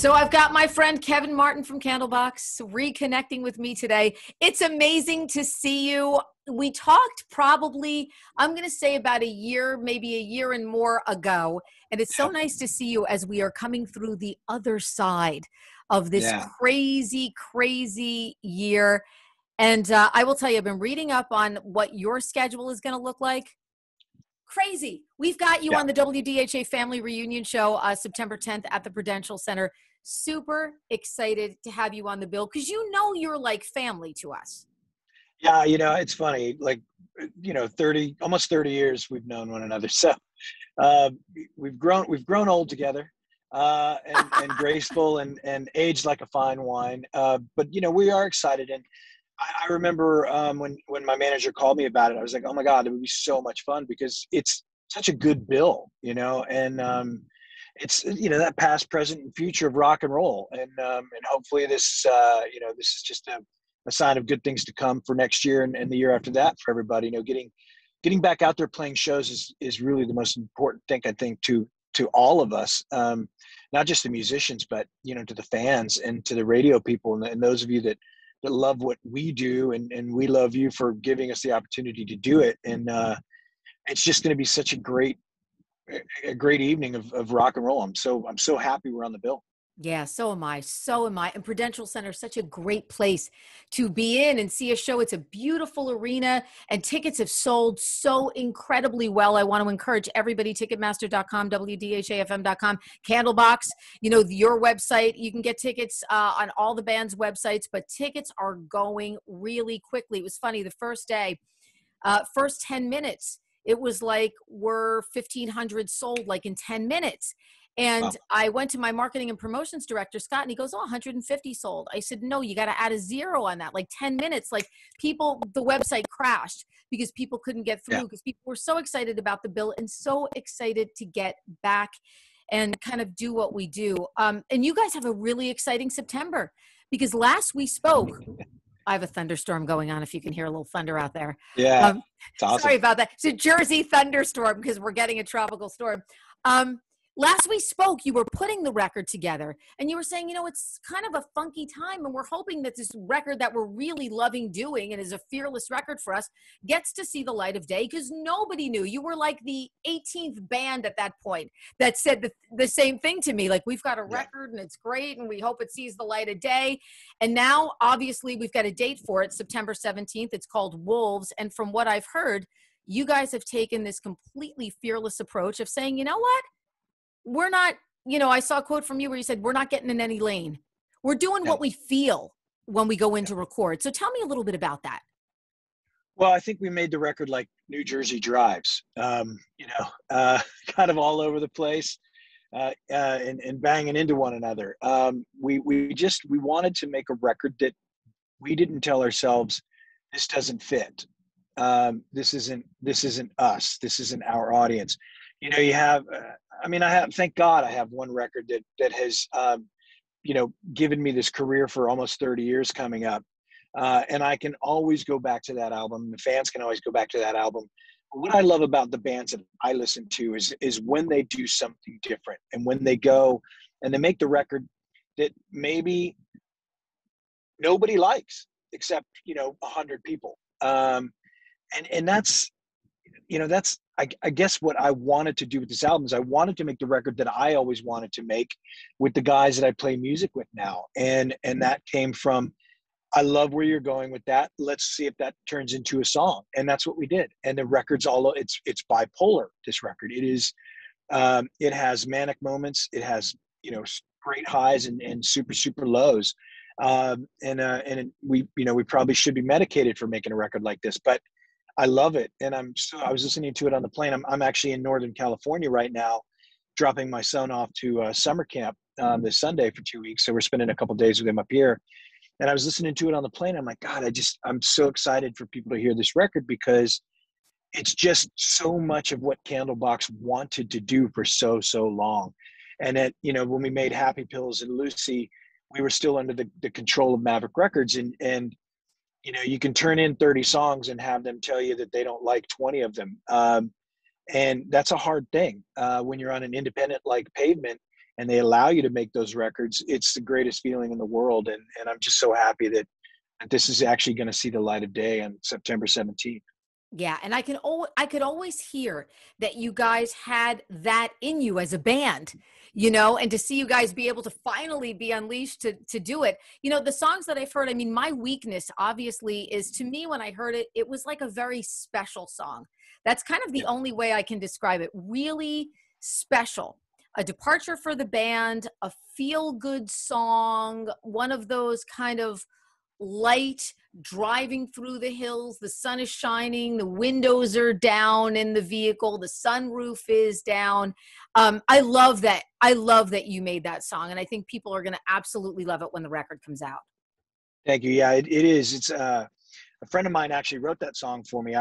So I've got my friend Kevin Martin from Candlebox reconnecting with me today. It's amazing to see you. We talked probably, I'm going to say about a year, maybe a year and more ago. And it's so nice to see you as we are coming through the other side of this crazy, crazy year. And I will tell you, I've been reading up on what your schedule is going to look like. Crazy. We've got you on the WDHA Family Reunion show September 10th at the Prudential Center. Super excited to have you on the bill because you know you're like family to us. Yeah, it's funny. Like, 30, almost 30 years we've known one another. So we've grown old together and graceful and aged like a fine wine. But we are excited. And I remember when my manager called me about it, I was like, oh my God, it would be so much fun because it's such a good bill, and it's, that past, present, and future of rock and roll. And hopefully this, this is just a sign of good things to come for next year and the year after that for everybody. Getting back out there playing shows is really the most important thing, I think, to all of us, not just the musicians, but, to the fans and to the radio people and those of you that love what we do. And we love you for giving us the opportunity to do it. And it's just going to be such a great evening of rock and roll. I'm so happy we're on the bill. Yeah, so am I. So am I. And Prudential Center is such a great place to be in and see a show. It's a beautiful arena and tickets have sold so incredibly well. I want to encourage everybody, Ticketmaster.com, WDHAFM.com, Candlebox, your website. You can get tickets on all the band's websites, but tickets are going really quickly. It was funny. The first day, first 10 minutes, it was like we're 1,500 sold like in 10 minutes. And I went to my marketing and promotions director, Scott, and he goes, 150 sold. I said, no, you got to add a zero on that. Like 10 minutes, like the website crashed because people couldn't get through because people were so excited about the bill and so excited to get back and kind of do what we do. And you guys have a really exciting September because last we spoke, I have a thunderstorm going on if you can hear a little thunder out there. Yeah, it's awesome. Sorry about that. It's a Jersey thunderstorm because we're getting a tropical storm. Last we spoke, you were putting the record together and you were saying, it's kind of a funky time and we're hoping that this record that we're really loving doing and is a fearless record for us gets to see the light of day because nobody knew. You were like the 18th band at that point that said the same thing to me. Like, we've got a record and it's great and we hope it sees the light of day. And now, obviously, we've got a date for it, September 17th. It's called Wolves. And from what I've heard, you guys have taken this completely fearless approach of saying, you know what? We're not, I saw a quote from you where you said, we're not getting in any lane. We're doing what we feel when we go in to record. So tell me a little bit about that. Well, I think we made the record like New Jersey drives, kind of all over the place and banging into one another. We wanted to make a record that we didn't tell ourselves, this doesn't fit. This isn't us. This isn't our audience. You have, thank God I have one record that has, given me this career for almost 30 years coming up. And I can always go back to that album. The fans can always go back to that album. What I love about the bands that I listen to is when they do something different and when they go and they make the record that maybe nobody likes except, 100 people. And that's, I guess what I wanted to do with this album is I wanted to make the record that I always wanted to make with the guys that I play music with now. And that came from, I love where you're going with that. Let's see if that turns into a song. And that's what we did. And the record's it's bipolar, this record. It is, it has manic moments. It has, great highs and super, super lows. We probably should be medicated for making a record like this, but I love it. And I was listening to it on the plane. I'm actually in Northern California right now, dropping my son off to summer camp this Sunday for 2 weeks. So we're spending a couple of days with him up here. And I was listening to it on the plane. I'm like, God, I'm so excited for people to hear this record because it's just so much of what Candlebox wanted to do for so, so long. And when we made Happy Pills and Lucy, we were still under the control of Maverick Records. And you can turn in 30 songs and have them tell you that they don't like 20 of them. And that's a hard thing when you're on an independent like Pavement and they allow you to make those records, it's the greatest feeling in the world. And I'm just so happy that this is actually going to see the light of day on September 17th. Yeah, and I could always hear that you guys had that in you as a band, and to see you guys be able to finally be unleashed to do it. The songs that I've heard, I mean, my weakness obviously is, to me, when I heard it, it was like a very special song. That's kind of the only way I can describe it. Really special. A departure for the band, a feel-good song, one of those kind of light, driving through the hills, the sun is shining, the windows are down in the vehicle, the sunroof is down. I love that you made that song, and I think people are going to absolutely love it when the record comes out. Thank you. Yeah, it is. It's a friend of mine actually wrote that song for me.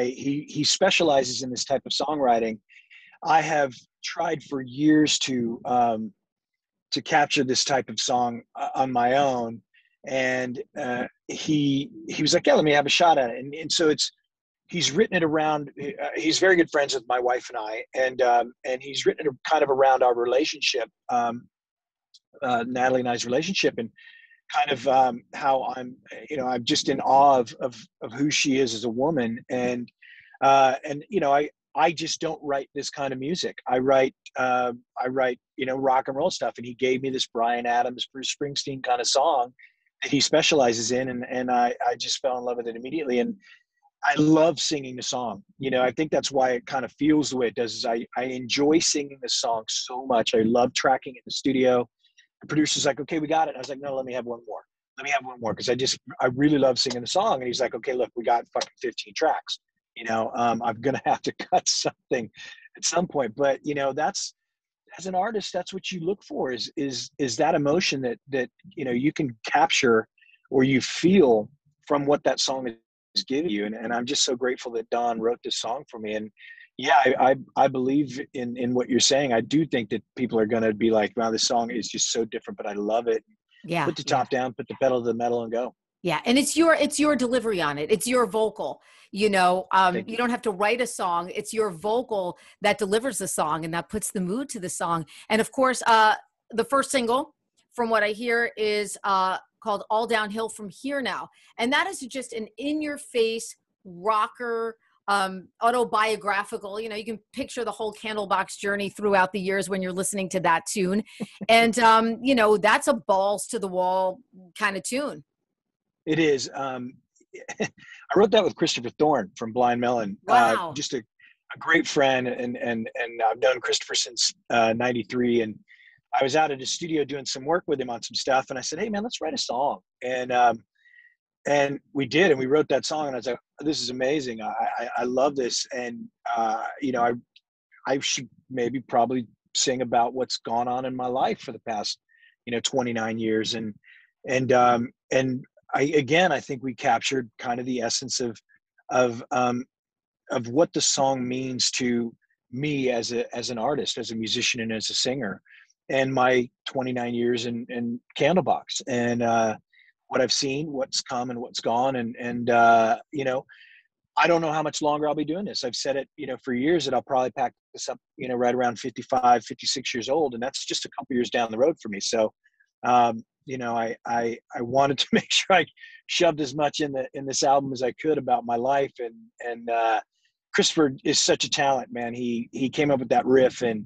He specializes in this type of songwriting. I have tried for years to capture this type of song on my own. And he was like, yeah, let me have a shot at it. And so he's written it around, he's very good friends with my wife and I, and he's written it kind of around our relationship, Natalie and I's relationship, and kind of how I'm just in awe of who she is as a woman. And I just don't write this kind of music. I write rock and roll stuff. And he gave me this Bryan Adams, Bruce Springsteen kind of song that he specializes in. And I just fell in love with it immediately. And I love singing the song. I think that's why it kind of feels the way it does, is I enjoy singing the song so much. I love tracking it in the studio. The producer's like, okay, we got it. I was like, no, let me have one more. Because I really love singing the song. And he's like, okay, look, we got fucking 15 tracks. I'm going to have to cut something at some point. But, that's, as an artist, that's what you look for is that emotion that you can capture or you feel from what that song is giving you. And I'm just so grateful that Don wrote this song for me. And yeah, I believe in what you're saying. I do think that people are going to be like, wow, this song is just so different, but I love it. Yeah. Put the top down, put the pedal to the metal, and go. Yeah. And it's your delivery on it. It's your vocal, you don't have to write a song. It's your vocal that delivers the song and that puts the mood to the song. And of course, the first single, from what I hear, is called All Downhill From Here Now. And that is just an in-your-face rocker, autobiographical, you can picture the whole Candlebox journey throughout the years when you're listening to that tune. And, that's a balls to the wall kind of tune. It is. I wrote that with Christopher Thorne from Blind Melon. Wow. Just a great friend. And I've known Christopher since 93. And I was out at his studio doing some work with him on some stuff. And I said, hey man, let's write a song. And we did, and we wrote that song, and I was like, this is amazing. I love this. And, I should probably sing about what's gone on in my life for the past, 29 years. And I think we captured kind of the essence of what the song means to me as an artist, as a musician, and as a singer, and my 29 years in Candlebox, and what I've seen, what's come and what's gone. And I don't know how much longer I'll be doing this. I've said it, for years, that I'll probably pack this up, right around 55, 56 years old. And that's just a couple years down the road for me. So, I wanted to make sure I shoved as much in this album as I could about my life. And Christopher is such a talent, man. He came up with that riff, and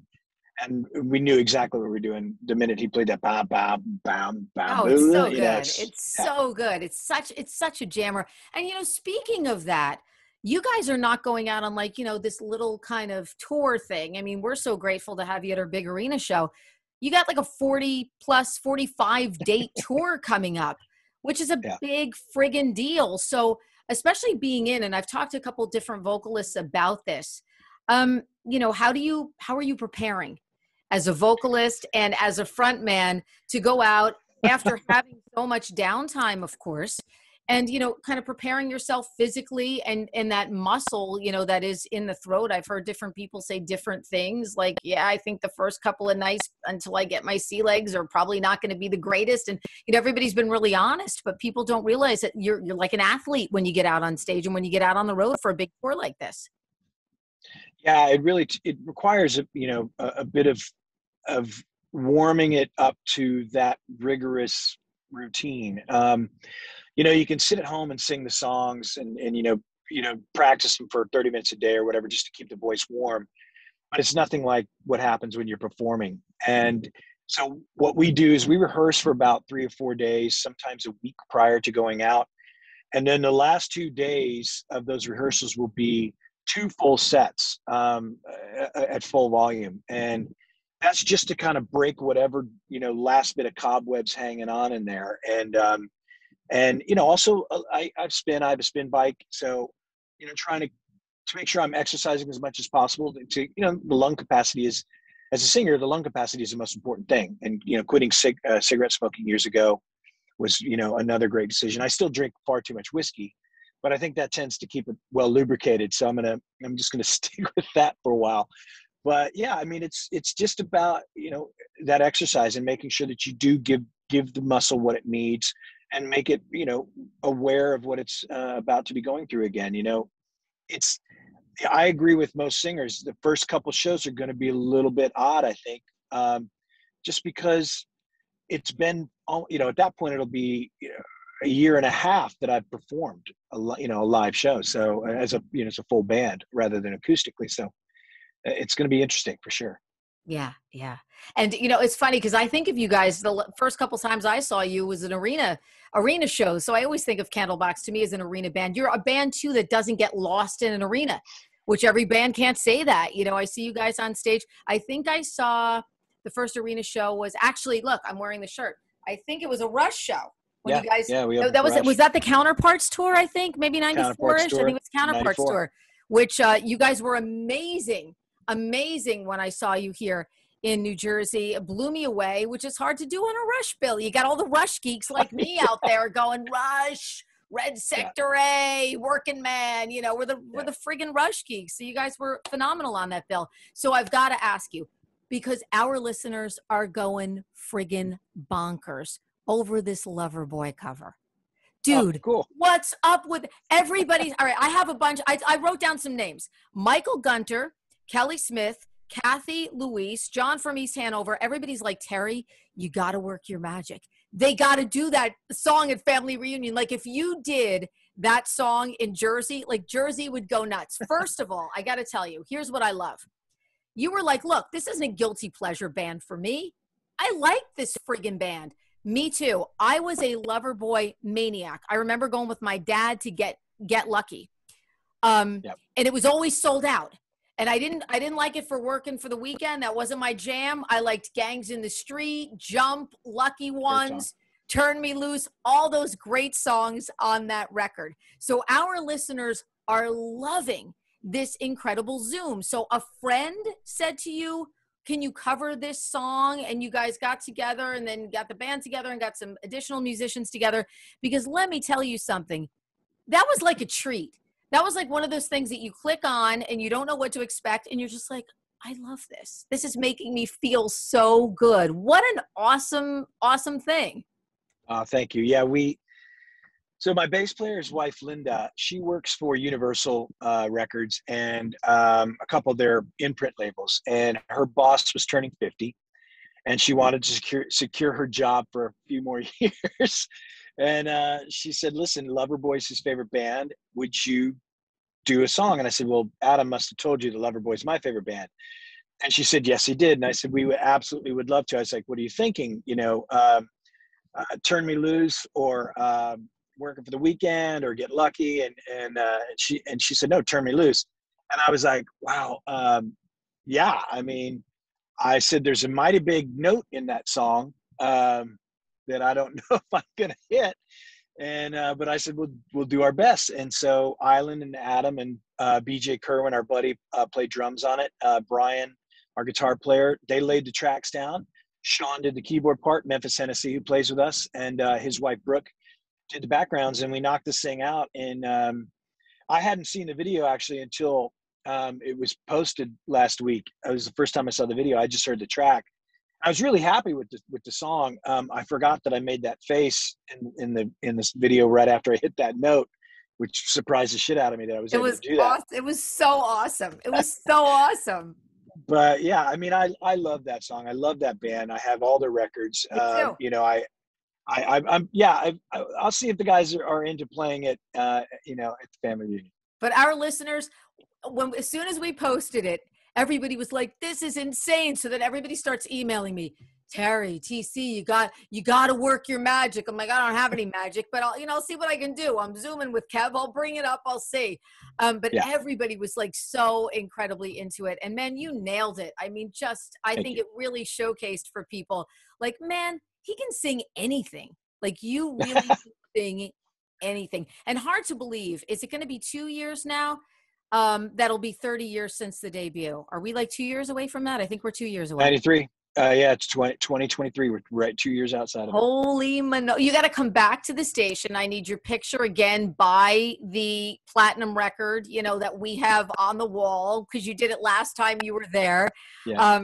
we knew exactly what we were doing the minute he played that bam, bam, bam, bam. Oh, it's so good. So good. It's such a jammer. And, speaking of that, you guys are not going out on this little kind of tour thing. I mean, we're so grateful to have you at our big arena show. You got like a 45 date tour coming up, which is a big friggin' deal. So especially being in, and I've talked to a couple different vocalists about this, how are you preparing as a vocalist and as a front man to go out after having so much downtime, of course, and, kind of preparing yourself physically and that muscle, that is in the throat. I've heard different people say different things. Like, yeah, I think the first couple of nights until I get my sea legs are probably not going to be the greatest. And, everybody's been really honest, but people don't realize that you're like an athlete when you get out on stage and when you get out on the road for a big tour like this. Yeah, it requires, a bit of warming it up to that rigorous routine. You can sit at home and sing the songs and practice them for 30 minutes a day or whatever, just to keep the voice warm. But it's nothing like what happens when you're performing. And so what we do is we rehearse for about 3 or 4 days, sometimes a week prior to going out. And then the last 2 days of those rehearsals will be 2 full sets at full volume. And that's just to kind of break whatever, last bit of cobwebs hanging on in there. And also I have a spin bike. So, trying to make sure I'm exercising as much as possible to the lung capacity is, as a singer, the lung capacity is the most important thing. And, quitting cigarette smoking years ago was, another great decision. I still drink far too much whiskey, but I think that tends to keep it well lubricated. So I'm just going to stick with that for a while. But yeah, I mean, it's just about, that exercise and making sure that you do give the muscle what it needs and make it, aware of what it's about to be going through again. I agree with most singers. The first couple shows are going to be a little bit odd, I think, just because it's been, at that point it'll be a year and a half that I've performed a live show. So as a full band rather than acoustically. So it's going to be interesting for sure. Yeah. Yeah. And, it's funny because I think of you guys, the first couple times I saw you was an arena show. So I always think of Candlebox to me as an arena band. You're a band too that doesn't get lost in an arena, which every band can't say that. I see you guys on stage. I think I saw the first arena show was actually, look, I'm wearing the shirt. I think it was a Rush show. When you guys, was that the Counterparts tour? I think maybe 94-ish. I think it was Counterparts 94. Tour, which you guys were amazing when I saw you here in New Jersey. It blew me away, which is hard to do on a Rush bill. You got all the Rush geeks like me out there going Rush, Red Sector A, Working Man. We're the friggin' Rush geeks. So you guys were phenomenal on that bill. So I've got to ask you, because our listeners are going friggin' bonkers over this Loverboy cover. Dude, cool. What's up with everybody? All right, I have a bunch. I wrote down some names. Michael Gunter, Kelly Smith, Kathy Louise, John from East Hanover. Everybody's like, Terrie, you got to work your magic. They got to do that song at Family Reunion. Like if you did that song in Jersey, like Jersey would go nuts. First of all, I got to tell you, here's what I love. You were like, look, this isn't a guilty pleasure band for me. I like this friggin' band. Me too. I was a Loverboy maniac. I remember going with my dad to get Lucky. And it was always sold out. And I didn't like it for working for the weekend. That wasn't my jam. I liked Gangs in the Street, Jump, Lucky Ones, Turn Me Loose, all those great songs on that record. So our listeners are loving this incredible Zoom. So a friend said to you, can you cover this song? And you guys got together and then got the band together and got some additional musicians together. Because let me tell you something, that was like a treat. That was like one of those things that you click on and you don't know what to expect. And you're just like, I love this. This is making me feel so good. What an awesome, awesome thing. Thank you. Yeah, so my bass player's wife, Linda, she works for Universal Records and a couple of their imprint labels. And her boss was turning 50 and she wanted to secure her job for a few more years. And she said, listen, Loverboy's his favorite band. Would you do a song? And I said, well, Adam must have told you the Loverboy's my favorite band. And she said, yes, he did. And I said, we would love to. I was like, what are you thinking? Turn Me Loose or Working for the Weekend or Get Lucky. And she said, no, Turn Me Loose. And I was like, wow. Yeah. I mean, I said, there's a mighty big note in that song that I don't know if I'm going to hit. And, but I said, we'll do our best. And so Island and Adam and BJ Kerwin, our buddy, played drums on it. Brian, our guitar player, they laid the tracks down. Sean did the keyboard part, Memphis, Tennessee, who plays with us. And his wife, Brooke, did the backgrounds, and we knocked this thing out. And I hadn't seen the video actually until it was posted last week. It was the first time I saw the video. I just heard the track. I was really happy with the song. I forgot that I made that face in this video right after I hit that note, which surprised the shit out of me that I was able to do that. Awesome. It was so awesome. It was so awesome. But yeah, I mean, I love that song. I love that band. I have all their records. Me too. You know, I'm yeah. I'll see if the guys are into playing it. You know, at the family reunion. But our listeners, as soon as we posted it, everybody was like, "This is insane!" So then everybody starts emailing me, Terrie, TC, you got to work your magic. I'm like, I don't have any magic, but I'll see what I can do. I'm zooming with Kev. I'll bring it up. I'll see. But Yeah. everybody was like so incredibly into it. And man, you nailed it. I mean, I think it really showcased for people like, man, he can sing anything. Like you really can sing anything. And hard to believe. Is it going to be 2 years now? That'll be 30 years since the debut. Are we like 2 years away from that? I think we're 2 years away. 93. Yeah, it's 2023. We're right 2 years outside of it. Holy mono! You got to come back to the station. I need your picture again by the platinum record, that we have on the wall because you did it last time you were there. Yeah.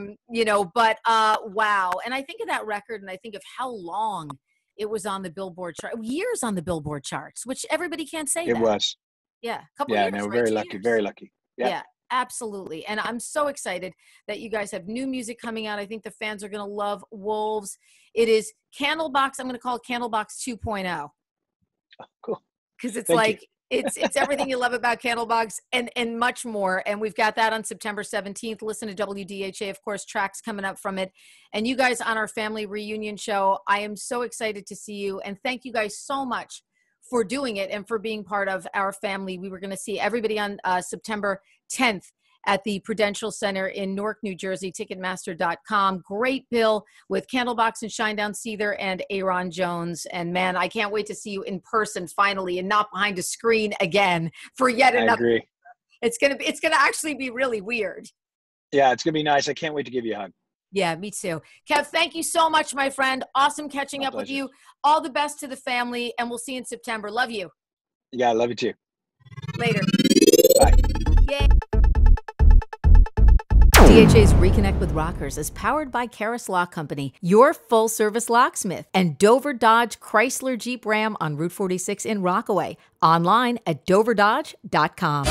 Wow. And I think of that record and I think of how long it was on the Billboard chart, years on the Billboard charts, which everybody can't say it that. was. Yeah. A couple years. Yeah, no, very lucky. Years. Very lucky. Yeah, absolutely. And I'm so excited that you guys have new music coming out. I think the fans are going to love Wolves. It is Candlebox. I'm going to call it Candlebox 2.0. Oh, cool. Because it's it's everything you love about Candlebox and much more. And we've got that on September 17th. Listen to WDHA, of course, tracks coming up from it. And you guys on our family reunion show, I am so excited to see you. And thank you guys so much for doing it and for being part of our family. We were going to see everybody on September 10th at the Prudential Center in Newark, New Jersey, Ticketmaster.com. Great bill with Candlebox and Shinedown Seether and Aaron Jones. And man, I can't wait to see you in person finally and not behind a screen again for yet another. I agree. It's going to actually be really weird. Yeah, it's going to be nice. I can't wait to give you a hug. Yeah, me too. Kev, thank you so much, my friend. Awesome catching up with you. All the best to the family, and we'll see you in September. Love you. Yeah, I love you too. Later. Bye. Yay. DHA's Reconnect with Rockers is powered by Karis Lock Company, your full-service locksmith, and Dover Dodge Chrysler Jeep Ram on Route 46 in Rockaway. Online at doverdodge.com.